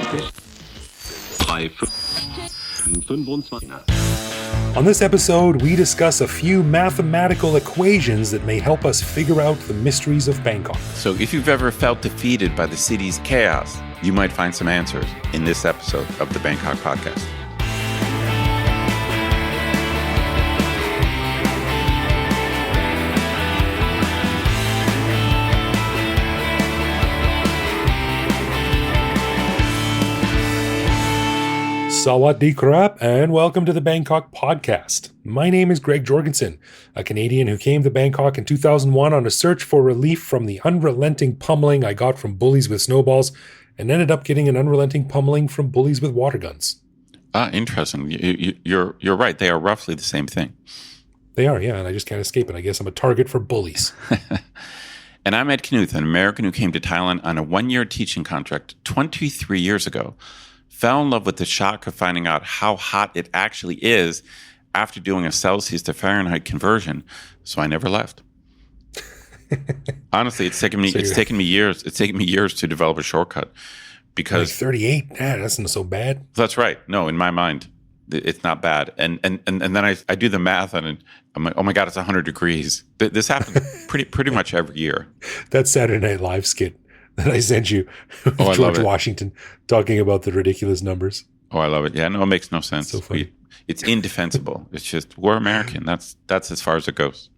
On this episode, we discuss a few mathematical equations that may help us figure out the mysteries of Bangkok. So if you've ever felt defeated by the city's chaos, you might find some answers in this episode of the Bangkok Podcast. Sawadee krap, and welcome to the Bangkok Podcast. My name is Greg Jorgensen, a Canadian who came to Bangkok in 2001 on a search for relief from the unrelenting pummeling I got from bullies with snowballs, and ended up getting an unrelenting pummeling from bullies with water guns. Interesting. You're right. They are roughly the same thing. They are, yeah, and I just can't escape it. I guess I'm a target for bullies. And I'm Ed Knuth, an American who came to Thailand on a one-year teaching contract 23 years ago. Fell in love with the shock of finding out how hot it actually is after doing a Celsius to Fahrenheit conversion, so I never left. Honestly, it's taken me years to develop a shortcut because like 38. Yeah, that's not so bad. That's right. No, in my mind, it's not bad. And then I do the math on it. I'm like, oh my God, it's 100 degrees. This happens pretty much every year. That Saturday Night Live skit that I sent you, George Washington talking about the ridiculous numbers. Oh, I love it. Yeah, no, it makes no sense. So funny. It's indefensible. It's just, we're American. That's as far as it goes.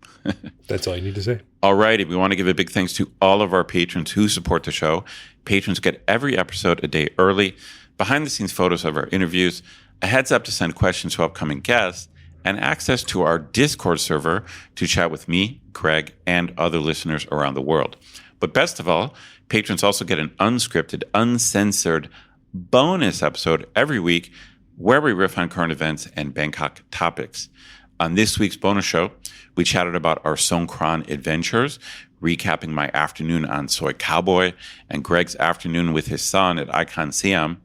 That's all you need to say. All righty. We want to give a big thanks to all of our patrons who support the show. Patrons get every episode a day early, behind-the-scenes photos of our interviews, a heads up to send questions to upcoming guests, and access to our Discord server to chat with me, Greg, and other listeners around the world. But best of all, patrons also get an unscripted, uncensored bonus episode every week where we riff on current events and Bangkok topics. On this week's bonus show, we chatted about our Songkran adventures, recapping my afternoon on Soy Cowboy and Greg's afternoon with his son at Icon Siam,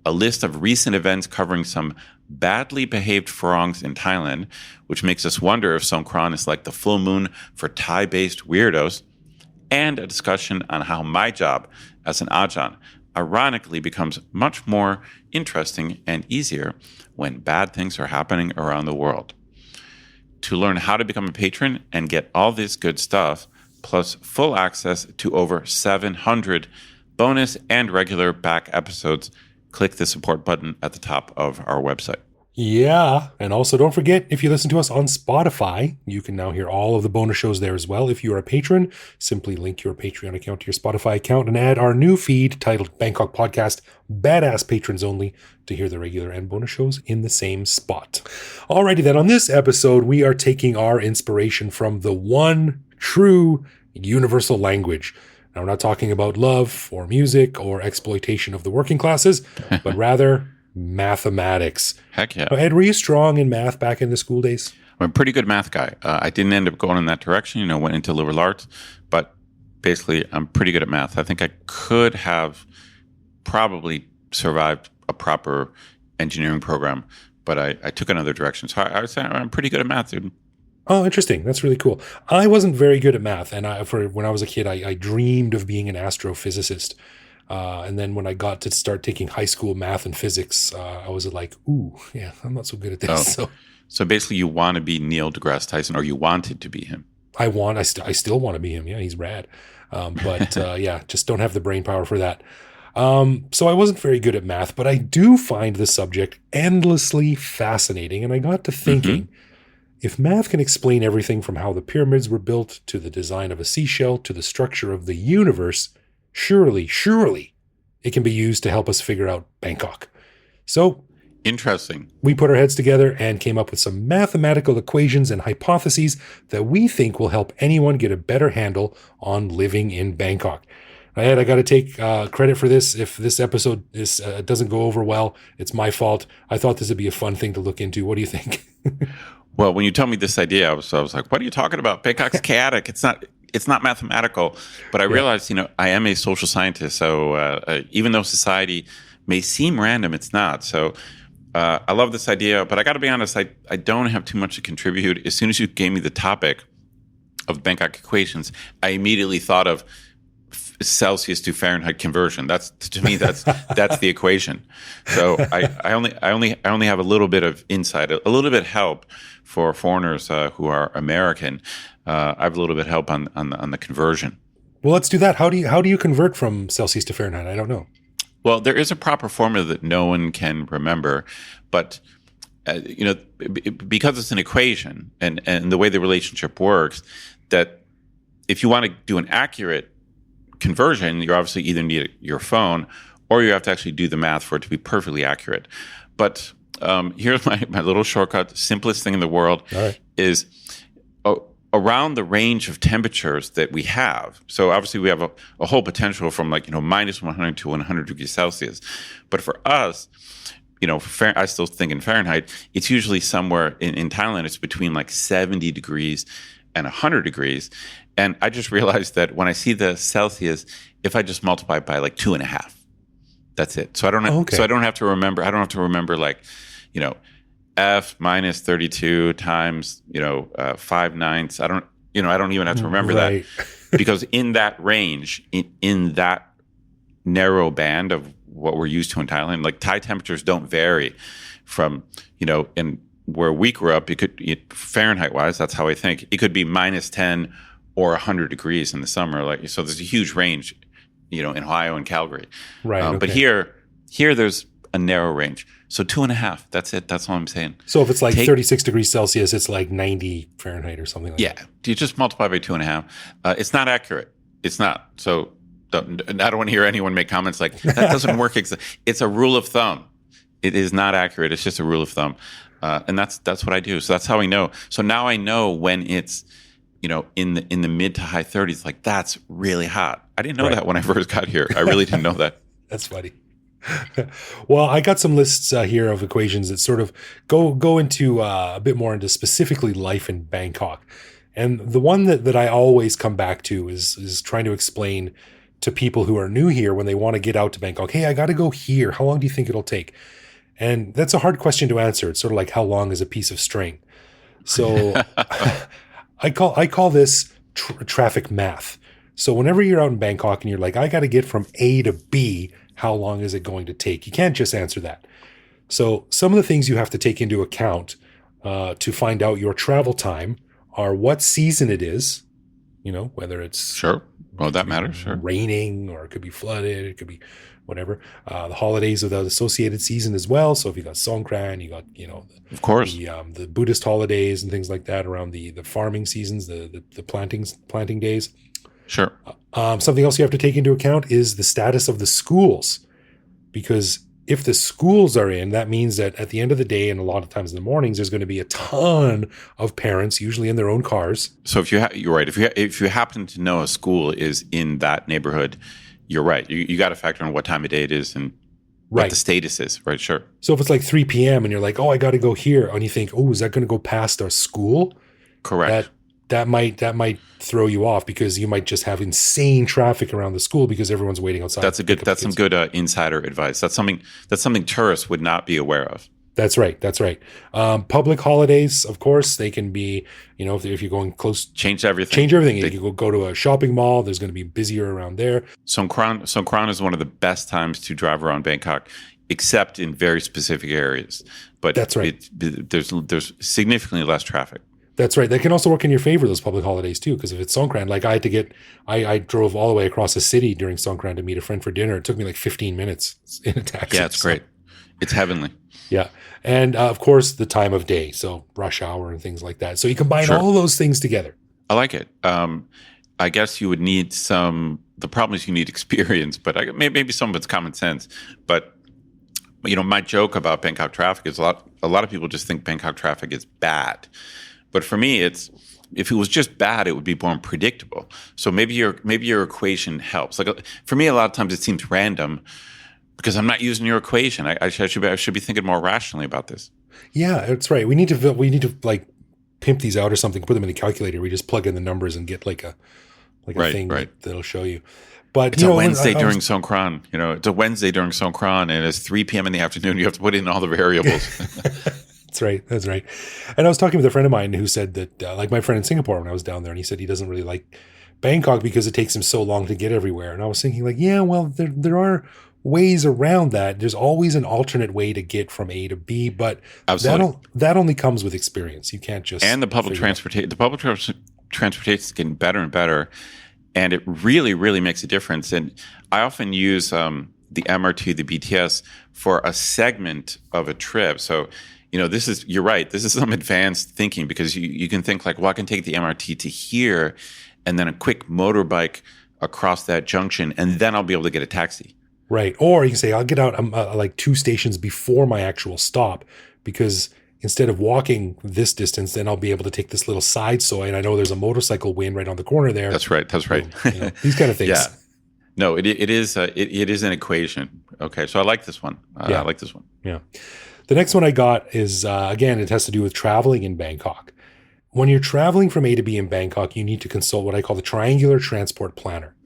a list of recent events covering some badly behaved Farongs in Thailand, which makes us wonder if Songkran is like the full moon for Thai-based weirdos, and a discussion on how my job as an Ajahn ironically becomes much more interesting and easier when bad things are happening around the world. To learn how to become a patron and get all this good stuff, plus full access to over 700 bonus and regular back episodes, click the support button at the top of our website. Yeah, and also don't forget, if you listen to us on Spotify, you can now hear all of the bonus shows there as well. If you're a patron, simply link your Patreon account to your Spotify account and add our new feed titled Bangkok Podcast, Badass Patrons Only, to hear the regular and bonus shows in the same spot. Alrighty then, on this episode, we are taking our inspiration from the one true universal language. Now, we're not talking about love or music or exploitation of the working classes, but rather mathematics. Heck yeah. Ed, were you strong in math back in the school days? I'm a pretty good math guy. I didn't end up going in that direction, went into liberal arts, but basically I'm pretty good at math. I think I could have probably survived a proper engineering program, but I took another direction. So I would say I'm pretty good at math, dude. Oh, interesting. That's really cool. I wasn't very good at math. And when I was a kid, I dreamed of being an astrophysicist. And then when I got to start taking high school math and physics, I was like, ooh, yeah, I'm not so good at this. Oh. So basically you want to be Neil deGrasse Tyson, or you wanted to be him. I still want to be him. Yeah, he's rad. But yeah, just don't have the brain power for that. So I wasn't very good at math, but I do find the subject endlessly fascinating. And I got to thinking, if math can explain everything from how the pyramids were built to the design of a seashell to the structure of the universe, surely it can be used to help us figure out Bangkok. So interesting. We put our heads together and came up with some mathematical equations and hypotheses that we think will help anyone get a better handle on living in Bangkok. Ed, I got to take credit for this. If this episode doesn't go over well, it's my fault. I thought this would be a fun thing to look into. What do you think? Well, when you told me this idea, I was like, what are you talking about? Bangkok's chaotic. It's not mathematical. But I realized, I am a social scientist. So even though society may seem random, it's not. So I love this idea. But I got to be honest, I don't have too much to contribute. As soon as you gave me the topic of Bangkok equations, I immediately thought of Celsius to Fahrenheit conversion. That's to me that's the equation. So I only have a little bit of insight, a little bit help for foreigners who are American. I have a little bit help on the conversion. Well, let's do that. How do you convert from Celsius to Fahrenheit? I don't know. Well, there is a proper formula that no one can remember, but because it's an equation and the way the relationship works, that if you want to do an accurate conversion, you obviously either need your phone or you have to actually do the math for it to be perfectly accurate. But here's my little shortcut. Simplest thing in the world is around the range of temperatures that we have. So obviously we have a whole potential from minus 100 to 100 degrees Celsius. But for us, I still think in Fahrenheit, it's usually somewhere in Thailand, it's between like 70 degrees and 100 degrees. And I just realized that when I see the Celsius, if I just multiply it by like 2.5, that's it. So I don't have to remember. I don't have to remember F minus 32 times 5/9. I don't even have to remember that because in that range, in that narrow band of what we're used to in Thailand, like Thai temperatures don't vary from in where we grew up. Fahrenheit wise, that's how I think it could be minus 10 or 100 degrees in the summer. So there's a huge range, in Ohio and Calgary. Right. But here there's a narrow range. So 2.5, that's it. That's all I'm saying. So if it's 36 degrees Celsius, it's like 90 Fahrenheit or something like that. Yeah. You just multiply by 2.5. It's not accurate. It's not. So I don't want to hear anyone make comments like, that doesn't work. It's a rule of thumb. It is not accurate. It's just a rule of thumb. And that's what I do. So that's how I know. So now I know when it's, in the mid to high 30s, like that's really hot. I didn't know that when I first got here. I really didn't know that. That's funny. Well, I got some lists here of equations that sort of go into a bit more into specifically life in Bangkok. And the one that I always come back to is trying to explain to people who are new here when they want to get out to Bangkok. Hey, I got to go here. How long do you think it'll take? And that's a hard question to answer. It's sort of like how long is a piece of string? So I call this traffic math. So whenever you're out in Bangkok and you're like, I got to get from A to B, how long is it going to take? You can't just answer that. So some of the things you have to take into account to find out your travel time are what season it is, whether it's sure. Well, that matters. Sure. Raining or it could be flooded. It could be whatever. The holidays of the associated season as well. So if you got Songkran, you got, of course, the Buddhist holidays and things like that around the farming seasons, the planting days. Sure. Something else you have to take into account is the status of the schools, because if the schools are in, that means that at the end of the day, and a lot of times in the mornings, there's going to be a ton of parents, usually in their own cars. So if you're right. If you happen to know a school is in that neighborhood, you're right. You got to factor in what time of day it is and what the status is. Right. Sure. So if it's like 3 p.m. and you're like, oh, I got to go here, and you think, oh, is that going to go past our school? Correct. That might throw you off because you might just have insane traffic around the school because everyone's waiting outside. That's some good insider advice. That's something tourists would not be aware of. That's right. Public holidays, of course, they can be, if you're going close, change everything. You go to a shopping mall. There's going to be busier around there. Songkran is one of the best times to drive around Bangkok, except in very specific areas. But that's right. There's significantly less traffic. That's right. That can also work in your favor, those public holidays too, because if it's Songkran, like I drove all the way across the city during Songkran to meet a friend for dinner. It took me like 15 minutes in a taxi. Yeah, it's great. It's heavenly. Yeah. And of course, the time of day. So rush hour and things like that. So you combine all of those things together. I like it. I guess you would need the problem is you need experience, but maybe some of it's common sense. But, my joke about Bangkok traffic is a lot of people just think Bangkok traffic is bad. But for me, if it was just bad, it would be more predictable. So maybe your equation helps. Like for me, a lot of times it seems random because I'm not using your equation. I should be thinking more rationally about this. Yeah, that's right. We need to like pimp these out or something. Put them in the calculator. We just plug in the numbers and get like a thing that'll show you. But it's a Wednesday during Songkran. It's a Wednesday during Songkran, and it's 3 p.m. in the afternoon. You have to put in all the variables. That's right. And I was talking with a friend of mine who said that, like my friend in Singapore when I was down there, and he said he doesn't really like Bangkok because it takes him so long to get everywhere. And I was thinking like, yeah, well, there are ways around that. There's always an alternate way to get from A to B, but Absolutely. that only comes with experience. You can't just And the public transportation is getting better and better, and it really, really makes a difference. And I often use the MRT, the BTS for a segment of a trip. So, you're right. This is some advanced thinking because you can think like, well, I can take the MRT to here and then a quick motorbike across that junction, and then I'll be able to get a taxi. Right. Or you can say, I'll get out like 2 stations before my actual stop because instead of walking this distance, then I'll be able to take this little side soy. And I know there's a motorcycle win right on the corner there. That's right. These kind of things. Yeah. No, it is an equation. Okay. So I like this one. I like this one. Yeah. The next one I got is, again, it has to do with traveling in Bangkok. When you're traveling from A to B in Bangkok, you need to consult what I call the Triangular Transport Planner.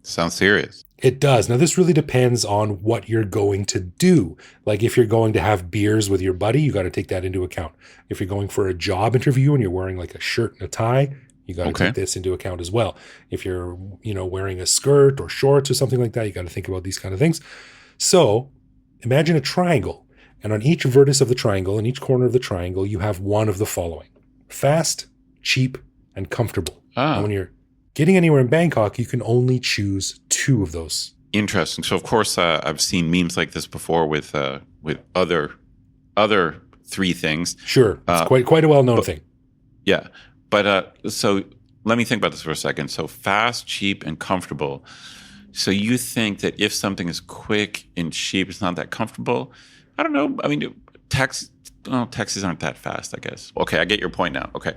Sounds serious. It does. Now, this really depends on what you're going to do. Like if you're going to have beers with your buddy, you got to take that into account. If you're going for a job interview and you're wearing like a shirt and a tie, you got to take this into account as well. If you're, wearing a skirt or shorts or something like that, you got to think about these kind of things. So imagine a triangle. And on each vertex of the triangle, in each corner of the triangle, you have one of the following: fast, cheap, and comfortable. And when you're getting anywhere in Bangkok, you can only choose 2 of those. Interesting. So, of course, I've seen memes like this before with other 3 things. Sure, it's quite a well-known thing. Yeah, but so let me think about this for a second. So, fast, cheap, and comfortable. So, you think that if something is quick and cheap, it's not that comfortable? I don't know. I mean, taxis aren't that fast, I guess. Okay, I get your point now. Okay.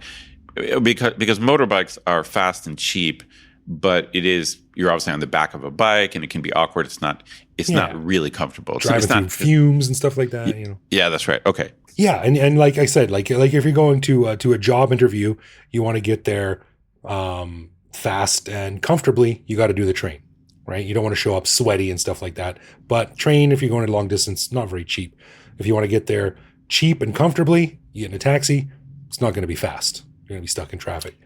Because motorbikes are fast and cheap, but you're obviously on the back of a bike and it can be awkward. It's not really comfortable. Driving through fumes and stuff like that. Yeah, that's right. Okay. Yeah, and like I said, like if you're going to a job interview, you want to get there fast and comfortably. You got to do the train, right? You don't want to show up sweaty and stuff like that. But train, if you're going a long distance, not very cheap. If you want to get there cheap and comfortably, you get in a taxi. It's not going to be fast. You're going to be stuck in traffic,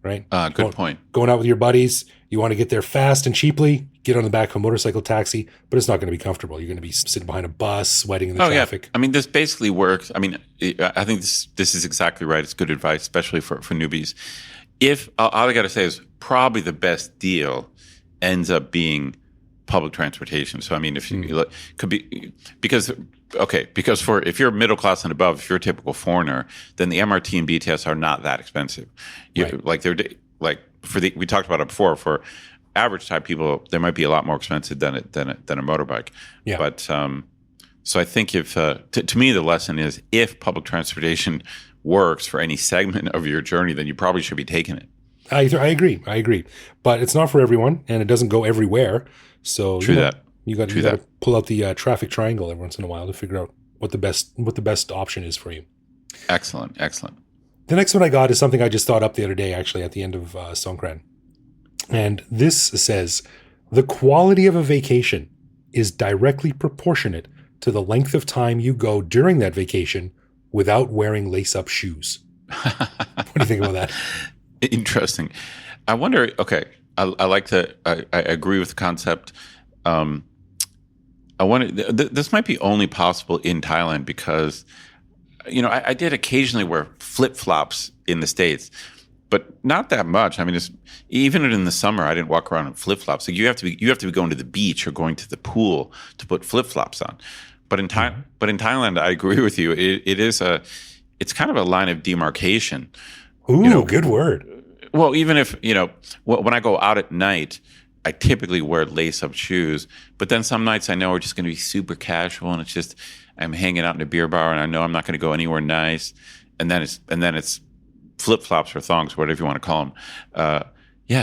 right? Good point. Going out with your buddies, you want to get there fast and cheaply, get on the back of a motorcycle taxi, but it's not going to be comfortable. You're going to be sitting behind a bus, sweating in the traffic. Yeah. I mean, this basically works. I mean, I think this is exactly right. It's good advice, especially for newbies. If all I got to say is probably the best deal ends up being public transportation. So, I mean, if you look, could be because if you're middle class and above, if you're a typical foreigner, then the MRT and BTS are not that expensive. We talked about it before. For average type people, they might be a lot more expensive than a motorbike. Yeah. But so I think if to me the lesson is if public transportation works for any segment of your journey, then you probably should be taking it. I agree. But it's not for everyone, and it doesn't go everywhere. So True that. You got to pull out the traffic triangle every once in a while to figure out what the best option is for you. Excellent. The next one I got is something I just thought up the other day, actually, at the end of Songkran. And this says, the quality of a vacation is directly proportionate to the length of time you go during that vacation without wearing lace-up shoes. What do you think about that? Interesting. I wonder, okay, I agree with the concept. This might be only possible in Thailand because, I did occasionally wear flip-flops in the States, but not that much. I mean, even in the summer, I didn't walk around in flip-flops. Like you have to be going to the beach or going to the pool to put flip-flops on. But in Thailand, I agree with you. It's kind of a line of demarcation. Ooh, good word. Well, even if, when I go out at night, I typically wear lace-up shoes, but then some nights I know are just going to be super casual, and it's just I'm hanging out in a beer bar, and I know I'm not going to go anywhere nice, and then it's flip-flops or thongs, whatever you want to call them.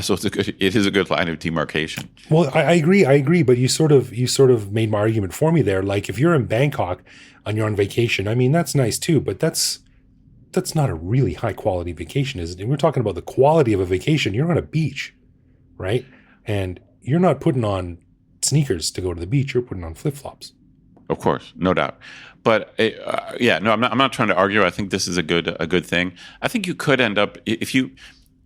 So it is a good line of demarcation. Well, I agree, but you sort of made my argument for me there. Like if you're in Bangkok and you're on vacation, I mean that's nice too, but that's not a really high quality vacation, is it? And we're talking about the quality of a vacation. You're on a beach, right? And you're not putting on sneakers to go to the beach. You're putting on flip-flops. Of course, no doubt. But I'm not trying to argue. I think this is a good thing. I think you could end up if you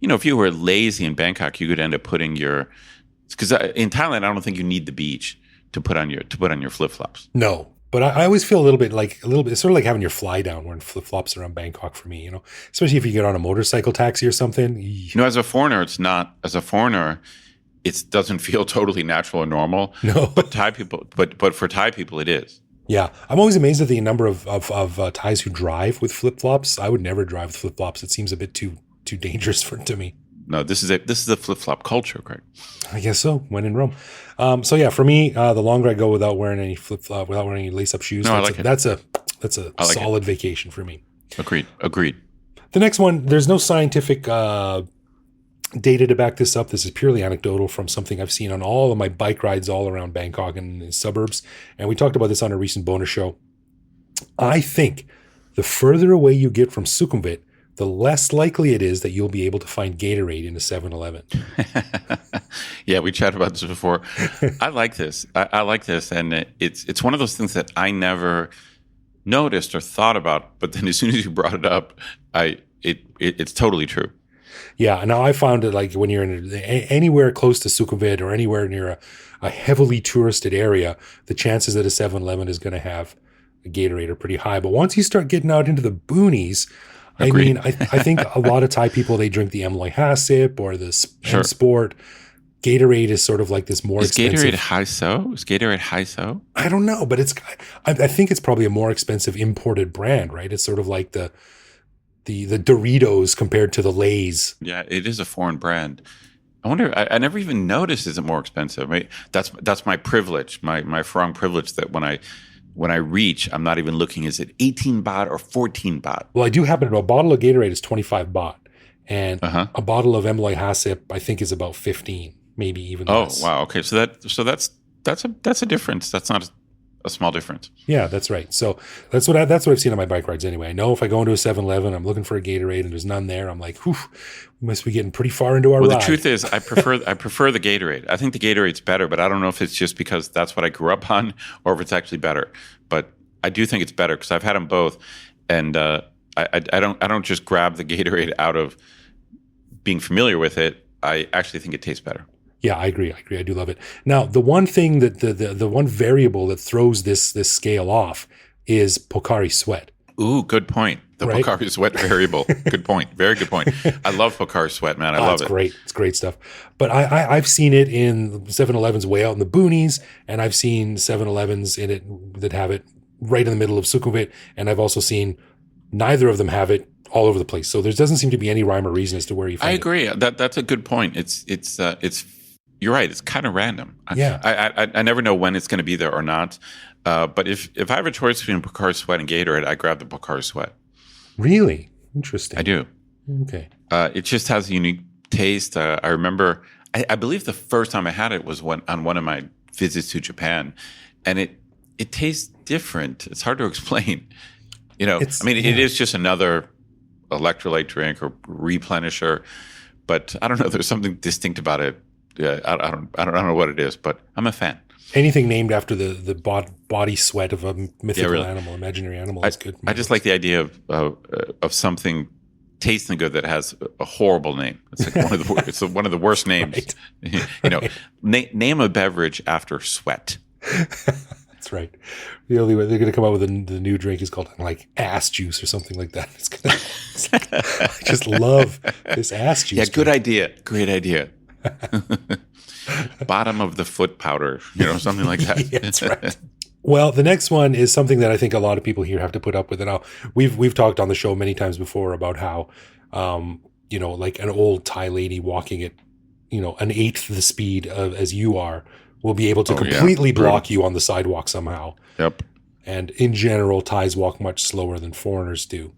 if you were lazy in Bangkok, you could end up putting because in Thailand, I don't think you need the beach to put on your flip flops. No, but I always feel a little bit, it's sort of like having your fly down wearing flip flops around Bangkok for me, especially if you get on a motorcycle taxi or something. As a foreigner, it's not. As a foreigner, it doesn't feel totally natural or normal. No, but for Thai people, it is. Yeah, I'm always amazed at the number of Thais who drive with flip flops. I would never drive with flip flops. It seems a bit too dangerous to me. No, this is a flip flop culture, Greg. I guess so. When in Rome. So yeah, for me, the longer I go without wearing any without wearing any lace up shoes, that's a solid vacation for me. Agreed. The next one, there's no scientific data to back this up. This is purely anecdotal from something I've seen on all of my bike rides all around Bangkok and the suburbs. And we talked about this on a recent bonus show. I think the further away you get from Sukhumvit, the less likely it is that you'll be able to find Gatorade in a 7-Eleven. Yeah, we chatted about this before. I like this. I like this. And it's one of those things that I never noticed or thought about. But then as soon as you brought it up, it's totally true. Yeah, now I found it like when you're anywhere close to Sukhumvit or anywhere near a heavily touristed area, the chances that a 7-Eleven is going to have a Gatorade are pretty high. But once you start getting out into the boonies, Agreed. I think a lot of Thai people, they drink the Emloy Hasip or the Sure. Sport. Gatorade is sort of like this more expensive. Is Gatorade high so? I don't know, but I think it's probably a more expensive imported brand, right? It's sort of like the Doritos compared to the Lay's. Yeah, it is a foreign brand. I wonder. I never even noticed. Is it more expensive? Right? That's my privilege, my Farang privilege. That when I reach, I'm not even looking. Is it 18 baht or 14 baht? Well, I do happen to know a bottle of Gatorade is 25 baht, and Uh-huh. a bottle of Emloy Hasip I think is about 15, maybe even less. Oh wow. Okay, so that's a difference. That's not a small difference. Yeah, that's right. So that's what I've seen on my bike rides anyway. I know if I go into a 7-Eleven, I'm looking for a Gatorade and there's none there, I'm like, whew, we must be getting pretty far into our ride. The truth is, I prefer the Gatorade. I think the Gatorade's better, but I don't know if it's just because that's what I grew up on or if it's actually better. But I do think it's better because I've had them both, and I don't just grab the Gatorade out of being familiar with it. I actually think it tastes better. Yeah, I agree. I do love it. Now, the one thing that the one variable that throws this scale off is Pocari Sweat. Ooh, good point. The Right? Pocari Sweat variable. Good point. Very good point. I love Pocari Sweat, man. I love It's it. great. It's great stuff. But I've seen it in 7-Elevens way out in the boonies, and I've seen 7-Elevens in it that have it right in the middle of Sukhumvit, and I've also seen neither of them have it all over the place. So there doesn't seem to be any rhyme or reason as to where you find I it. agree. That's a good point. It's you're right. It's kind of random. Yeah. I never know when it's going to be there or not. But if I have a choice between Pocari Sweat and Gatorade, I grab the Pocari Sweat. Really? Interesting. I do. Okay. It just has a unique taste. I remember, I believe the first time I had it was on one of my visits to Japan, and it tastes different. It's hard to explain. It is just another electrolyte drink or replenisher, but I don't know. There's something distinct about it. Yeah, I don't know what it is, but I'm a fan. Anything named after the body sweat of a mythical animal, imaginary animal is good. I just like the idea of something tasting good that has a horrible name. It's like one of the worst names. Right. Name a beverage after sweat. That's right. The only way they're going to come out with the new drink is called like ass juice or something like that. I just love this ass juice. Yeah, good drink. idea. Great idea. Bottom of the foot powder, something like that. Yeah, that's right. Well, the next one is something that I think a lot of people here have to put up with. And now we've talked on the show many times before about how, like an old Thai lady walking at, an eighth the speed as you are will be able to completely block you on the sidewalk somehow. Yep. And in general, Thais walk much slower than foreigners do.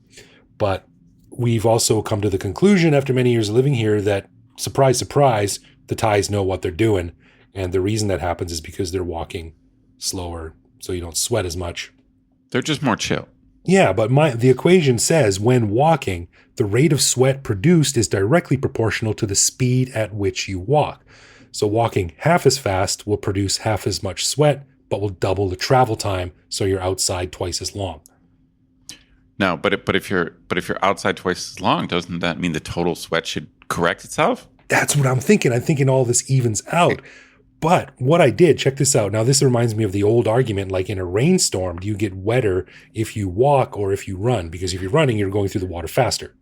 But we've also come to the conclusion after many years of living here that, surprise, surprise, the Thais know what they're doing. And the reason that happens is because they're walking slower, so you don't sweat as much. They're just more chill. Yeah, but the equation says when walking, the rate of sweat produced is directly proportional to the speed at which you walk. So walking half as fast will produce half as much sweat, but will double the travel time, so you're outside twice as long. No, but if you're outside twice as long, doesn't that mean the total sweat should correct itself? That's what I'm thinking. I'm thinking all this evens out. But what I did, check this out. Now, this reminds me of the old argument, like in a rainstorm, do you get wetter if you walk or if you run? Because if you're running, you're going through the water faster,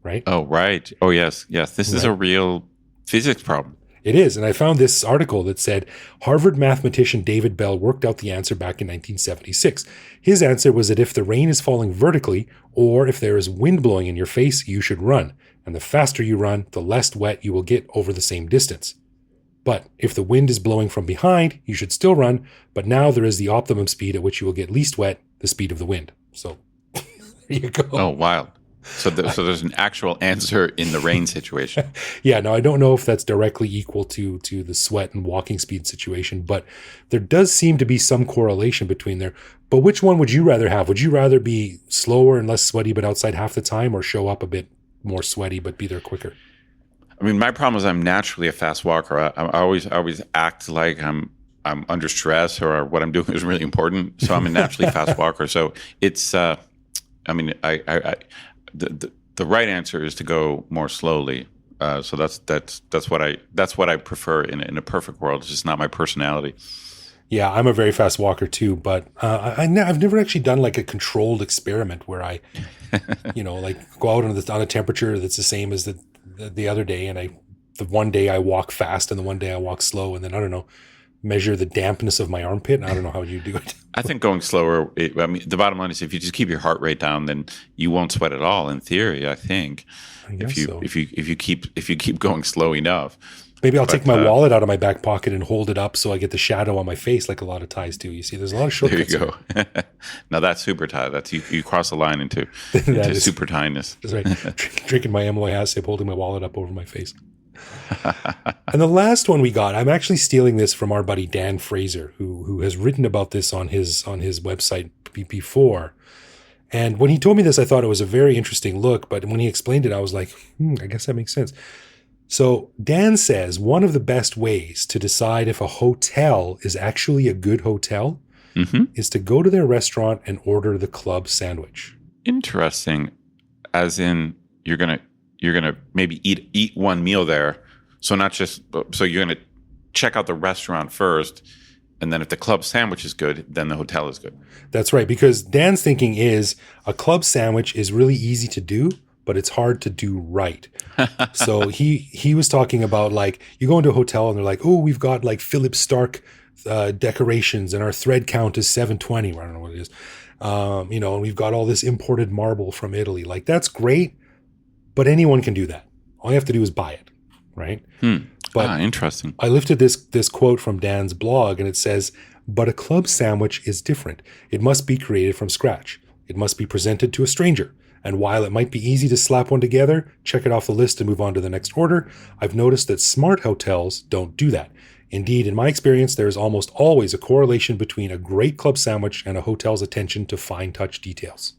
right? Oh, right. Oh, yes. Yes. This is a real physics problem. It is. And I found this article that said Harvard mathematician David Bell worked out the answer back in 1976. His answer was that if the rain is falling vertically or if there is wind blowing in your face, you should run. And the faster you run, the less wet you will get over the same distance. But if the wind is blowing from behind, you should still run. But now there is the optimum speed at which you will get least wet, the speed of the wind. So there you go. Oh, wild. So there's an actual answer in the rain situation. Yeah, now I don't know if that's directly equal to the sweat and walking speed situation, but there does seem to be some correlation between there. But which one would you rather have? Would you rather be slower and less sweaty but outside half the time, or show up a bit more sweaty but be there quicker? I mean, my problem is I'm naturally a fast walker. I always act like I'm under stress or what I'm doing is really important. So I'm a naturally fast walker. So it's, I mean, the right answer is to go more slowly. So that's what I prefer in a perfect world. It's just not my personality. Yeah, I'm a very fast walker too, but I've never actually done like a controlled experiment where I, like go out on a temperature that's the same as the other day, and the one day I walk fast and the one day I walk slow, and then I don't know, measure the dampness of my armpit. I don't know how you do it. I think going slower. The bottom line is if you just keep your heart rate down, then you won't sweat at all. In theory, I think. If you keep going slow enough. Maybe I'll take my wallet out of my back pocket and hold it up so I get the shadow on my face, like a lot of ties do. You see, there's a lot of shortcuts. There you go. Now that's super tie. That's you cross the line into super tiness. That's right. Drinking my Emily Hassip, holding my wallet up over my face. And the last one we got, I'm actually stealing this from our buddy Dan Fraser, who has written about this on his website before. And when he told me this, I thought it was a very interesting look. But when he explained it, I was like, I guess that makes sense. So Dan says one of the best ways to decide if a hotel is actually a good hotel is to go to their restaurant and order the club sandwich. Interesting. As in you're gonna maybe eat one meal there. So you're gonna check out the restaurant first, and then if the club sandwich is good, then the hotel is good. That's right, because Dan's thinking is a club sandwich is really easy to do, but it's hard to do right. So he was talking about, like, you go into a hotel and they're like, oh, we've got like Philip Stark decorations and our thread count is 720. I don't know what it is. And we've got all this imported marble from Italy. Like, that's great, but anyone can do that. All you have to do is buy it, right? But interesting. I lifted this quote from Dan's blog, and it says, but a club sandwich is different. It must be created from scratch. It must be presented to a stranger. And while it might be easy to slap one together, check it off the list and move on to the next order, I've noticed that smart hotels don't do that. Indeed, in my experience, there is almost always a correlation between a great club sandwich and a hotel's attention to fine touch details.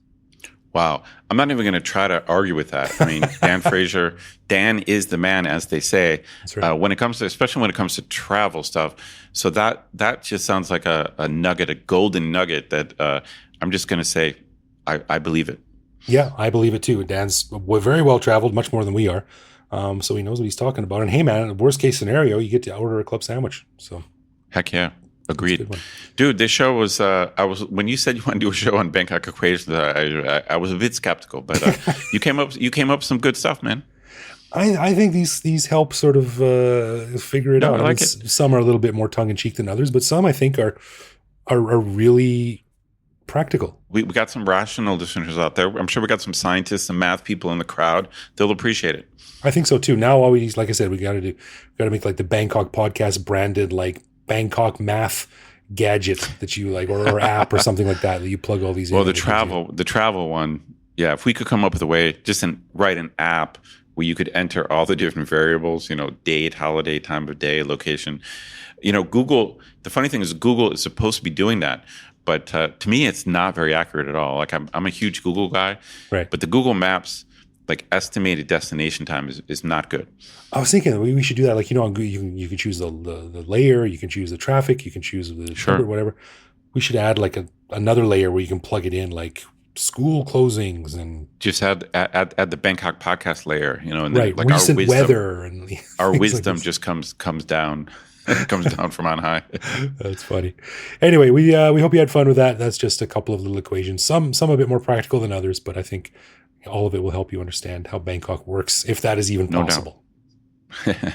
Wow. I'm not even going to try to argue with that. I mean, Dan Fraser, Dan is the man, as they say, That's right. Especially when it comes to travel stuff. So that just sounds like a nugget, a golden nugget that I'm just going to say, I believe it. Yeah, I believe it too. Dan's very well traveled, much more than we are. So he knows what he's talking about. And hey, man, worst case scenario, you get to order a club sandwich. So heck yeah. Agreed. Dude, this show was, when you said you want to do a show on Bangkok equations, I was a bit skeptical, but you came up with some good stuff, man. I think these help sort of figure it out. I like it. Some are a little bit more tongue in cheek than others, but some I think are really practical. We got some rational listeners out there. I'm sure we got some scientists, some math people in the crowd. They'll appreciate it. I think so too. Now, always, like I said, we got to make like the Bangkok podcast branded like Bangkok math gadget that you like, or app or something like that you plug all these in. Well, the travel one, yeah. If we could come up with a way, write an app where you could enter all the different variables, date, holiday, time of day, location. Google. The funny thing is, Google is supposed to be doing that. But to me, it's not very accurate at all. Like I'm a huge Google guy, right? But the Google Maps, like estimated destination time is not good. I was thinking we should do that. Like on Google, you can choose the layer, you can choose the traffic, you can choose the number, whatever. We should add like another layer where you can plug it in, like school closings and Just add the Bangkok podcast layer, and then right, recent weather and our things wisdom like just comes down, comes down from on high. That's funny. Anyway, we hope you had fun with that. That's just a couple of little equations. Some a bit more practical than others, but I think all of it will help you understand how Bangkok works, if that is even possible. No doubt.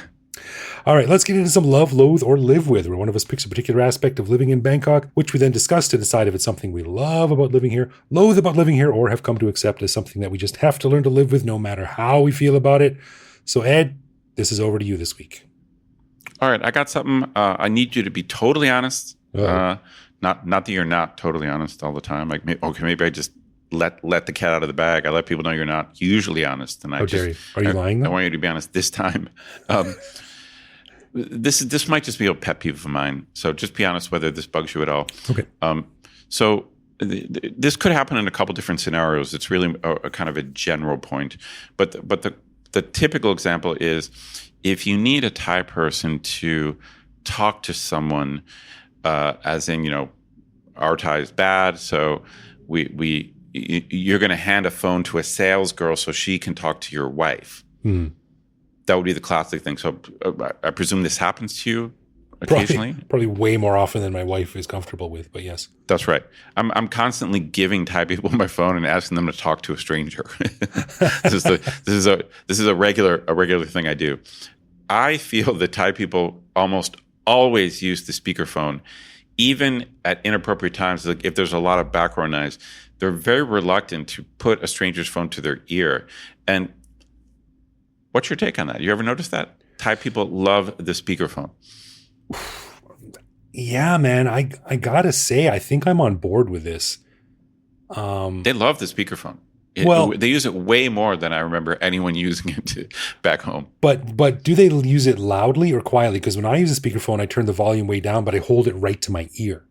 All right, let's get into some love, loathe, or live with, where one of us picks a particular aspect of living in Bangkok, which we then discuss to decide if it's something we love about living here, loathe about living here, or have come to accept as something that we just have to learn to live with no matter how we feel about it. So, Ed, this is over to you this week. All right, I got something. I need you to be totally honest. Not that you're not totally honest all the time. Like, maybe I just let the cat out of the bag. I let people know you're not usually honest, and How dare you? Are you lying? I want you to be honest this time. This might just be a pet peeve of mine. So just be honest whether this bugs you at all. Okay. So this could happen in a couple different scenarios. It's really a kind of a general point, but the typical example is if you need a Thai person to talk to someone, as in our Thai is bad, so you're going to hand a phone to a sales girl so she can talk to your wife. That would be the classic thing. So I presume this happens to you occasionally? Probably way more often than my wife is comfortable with, but yes. That's right. I'm constantly giving Thai people my phone and asking them to talk to a stranger. This is a regular thing I do. I feel that Thai people almost always use the speakerphone, even at inappropriate times. Like if there's a lot of background noise, they're very reluctant to put a stranger's phone to their ear. And what's your take on that? You ever notice that? Thai people love the speakerphone. Yeah, man. I gotta say, I think I'm on board with this. They love the speakerphone. They use it way more than I remember anyone using it back home. But do they use it loudly or quietly? Because when I use a speakerphone, I turn the volume way down, but I hold it right to my ear.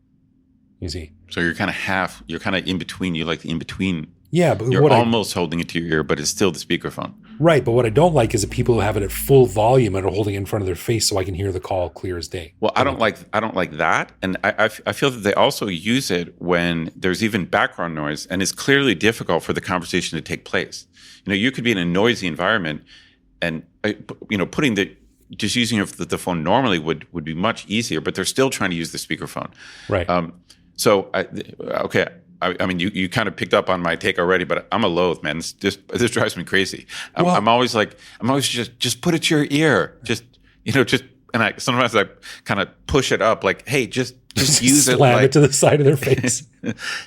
You see? So you're kind of in between. You like the in between. Yeah, but you're almost holding it to your ear, but it's still the speakerphone. Right, but what I don't like is the people who have it at full volume and are holding it in front of their face so I can hear the call clear as day. Well, I don't like that, and I feel that they also use it when there's even background noise, and it's clearly difficult for the conversation to take place. You could be in a noisy environment, and just using the phone normally would be much easier, but they're still trying to use the speakerphone. Right. I mean, you kind of picked up on my take already, but I'm a loathe, man. This drives me crazy. I'm always just put it to your ear. And sometimes I kind of push it up, like, hey, just use it. Slam it to the side of their face.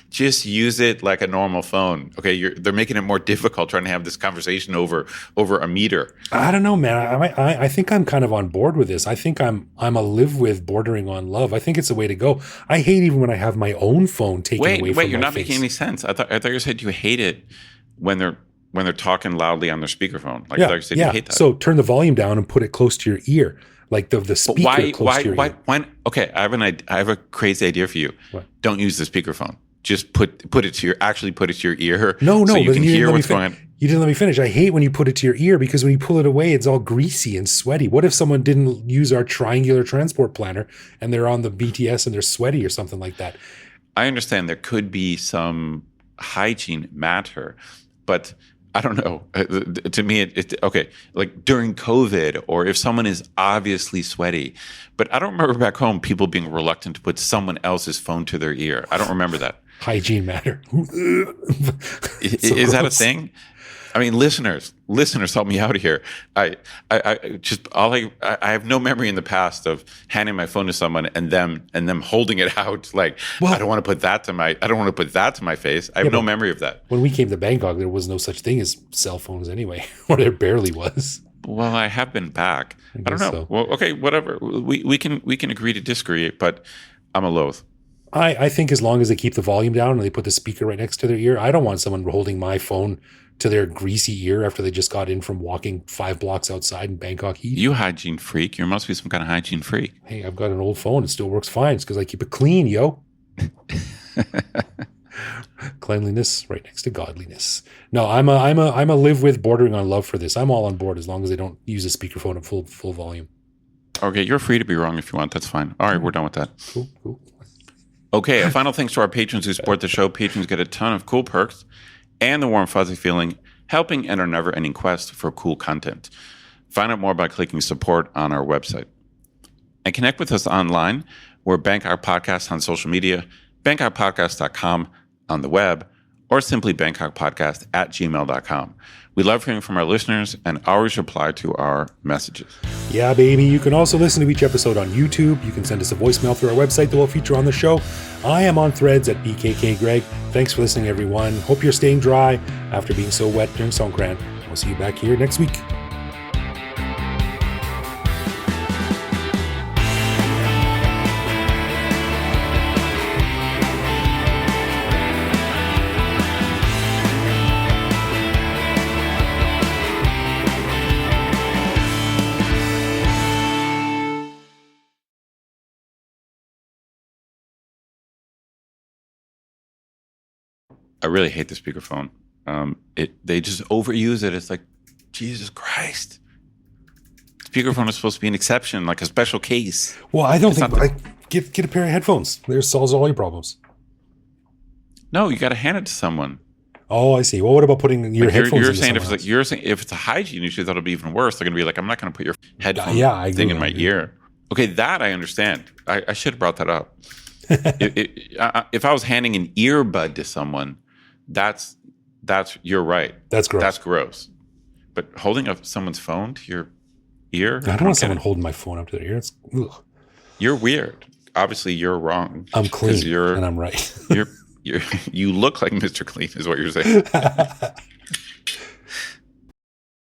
Just use it like a normal phone. Okay, they're making it more difficult trying to have this conversation over a meter. I don't know, man. I think I'm kind of on board with this. I think I'm a live with bordering on love. I think it's the way to go. I hate even when I have my own phone taken away from my face. Wait, you're not making any sense. I thought you said you hate it when they're talking loudly on their speakerphone. Like I thought you said you hate that. So turn the volume down and put it close to your ear. Like the speaker close to your ear. Why? Okay, I have a crazy idea for you. What? Don't use the speakerphone. Just put it to your ear. No, so you can hear what's going on. You didn't let me finish. I hate when you put it to your ear because when you pull it away, it's all greasy and sweaty. What if someone didn't use our triangular transport planner and they're on the BTS and they're sweaty or something like that? I understand there could be some hygiene matter, but I don't know. To me, okay, like during COVID or if someone is obviously sweaty. But I don't remember back home people being reluctant to put someone else's phone to their ear. I don't remember that. Hygiene matter. Is that a thing? I mean, listeners, help me out here. I have no memory in the past of handing my phone to someone and them holding it out. Like, I don't want to put that to my face. I have no memory of that. When we came to Bangkok, there was no such thing as cell phones anyway, or there barely was. Well, I have been back. I don't know. So. Well, okay, whatever. We can agree to disagree, but I'm a loathe. I think as long as they keep the volume down and they put the speaker right next to their ear, I don't want someone holding my phone to their greasy ear after they just got in from walking 5 blocks outside in Bangkok heat. You hygiene freak. You must be some kind of hygiene freak. Hey, I've got an old phone. It still works fine. It's because I keep it clean, yo. Cleanliness right next to godliness. No, I'm a live with bordering on love for this. I'm all on board as long as they don't use a speakerphone at full volume. Okay, you're free to be wrong if you want. That's fine. All right, we're done with that. Cool. Okay, a final thanks to our patrons who support the show. Patrons get a ton of cool perks and the warm, fuzzy feeling, helping in our never-ending quest for cool content. Find out more by clicking support on our website. And connect with us online. We're Bangkok Podcast on social media, bangkokpodcast.com on the web, or simply bangkokpodcast@gmail.com. We love hearing from our listeners and always reply to our messages. Yeah, baby. You can also listen to each episode on YouTube. You can send us a voicemail through our website that we'll feature on the show. I am on Threads at BKKGreg. Thanks for listening, everyone. Hope you're staying dry after being so wet during Songkran. We'll see you back here next week. I really hate the speakerphone. They just overuse it. It's like, Jesus Christ. Speakerphone is supposed to be an exception, like a special case. Well, I don't think... Get a pair of headphones. There solves all your problems. No, you got to hand it to someone. Oh, I see. Well, what about putting your headphones you're into saying someone else? you're saying if it's a hygiene issue, that'll be even worse. They're going to be like, I'm not going to put your headphone thing in my ear. Okay, that I understand. I should have brought that up. If I was handing an earbud to someone, that's you're right. That's gross. That's gross. But holding up someone's phone to your ear, I don't want someone holding my phone up to their ear. It's ugh. You're weird. Obviously, you're wrong. I'm clean, and I'm right. You look like Mr. Clean, is what you're saying.